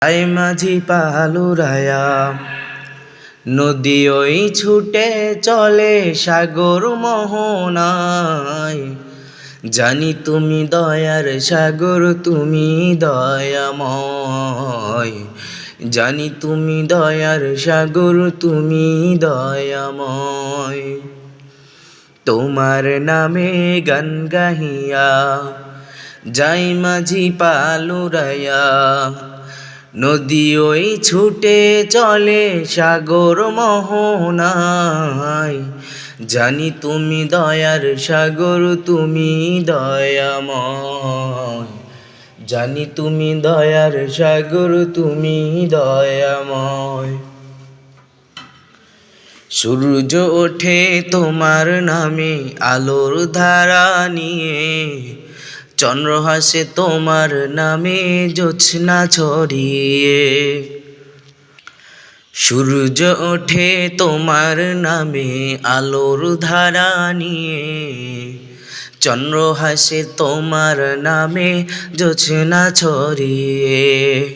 I মাঝি পালুরায়া নদী ওই ছুটে চলে সাগর মোহনায়। জানি তুমি দয়ার সাগর, তুমি দয়াময়। জানি তুমি দয়ার সাগর, তুমি দয়াময়। তোমার নামে গান গাহিয়া যাই মাঝি পালুরায়া নদী ওই ছুটে চলে সাগর মোহনায়। জানি তুমি দয়ার সাগর, তুমি দয়াময়। জানি তুমি দয়ার সাগর, তুমি দয়াময়। সূর্য ওঠে তোমার নামে আলোর ধারা নিয়ে, চন্দ্র হাসে তোমার নামে জ্যোৎস্না ছড়িয়ে। সূর্য ওঠে তোমার নামে আলোর ধারা নিয়ে, চন্দ্র হাসে তোমার নামে জ্যোৎস্না ছড়িয়ে।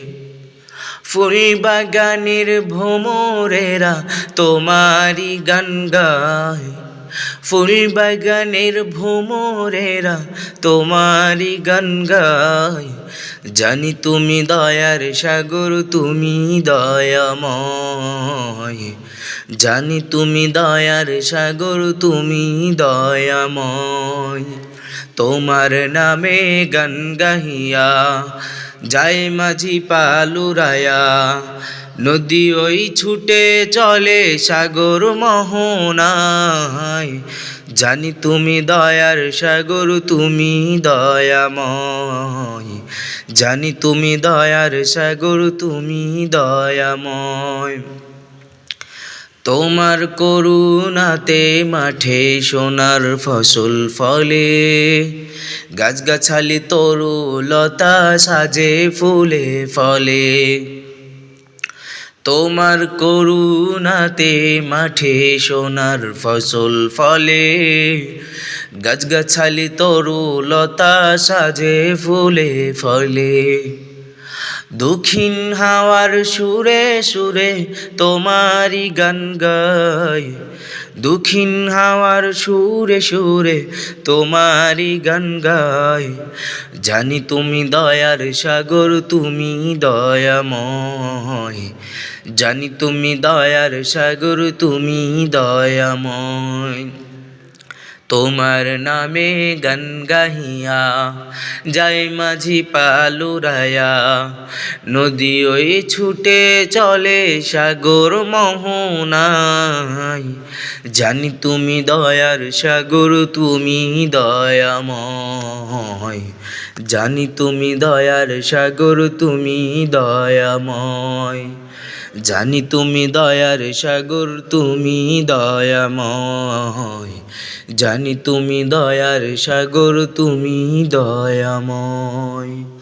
ফুল বাগানের ভ্রমরেরা তোমারি গান গায়। ফুল বাগানের ভ্রমরেরা তোমারি গান গায়। জানি তুমি দয়ার সাগর, তুমি দয়াময়। জানি তুমি দয়ার সাগর, তুমি দয়াময়। তোমার নামে গান গাহিয়া যায় মাঝি পালুরায়া নদী ওই ছুটে চলে সাগর মোহনায়। জানি তুমি দয়ার সাগর, তুমি দয়াময়। জানি তুমি দয়ার সাগর, তুমি দয়াময়। তোমার করুণাতে মাঠে সোনার ফসল ফলে, গাছগাছালি তরুলতা সাজে ফুলে ফলে। তোমার করুণাতে মাঠে সোনার ফসল ফলে, গাছগাছালি তরুলতা সাজে ফুলে ফলে। দক্ষিণ হাওয়ার সুরে সুরে তোমারি গান গায়। দক্ষিণ হাওয়ার সুরে সুরে তোমারি গান গায়। জানি তুমি দয়ার সাগর, তুমি দয়াময়। জানি তুমি দয়ার সাগর, তুমি দয়াময়। তোমার নামে গান গাহিয়া যায় মাঝি পালুরায়া নদী ওই ছুটে চলে সাগর মোহনায়। জানি তুমি দয়ার সাগর, তুমি দয়াময়। জানি তুমি দয়ার সাগর, তুমি দয়াময়। জানি তুমি দয়ার সাগর, তুমি দয়াময়। জানি তুমি দয়ার সাগর, তুমি দয়াময়।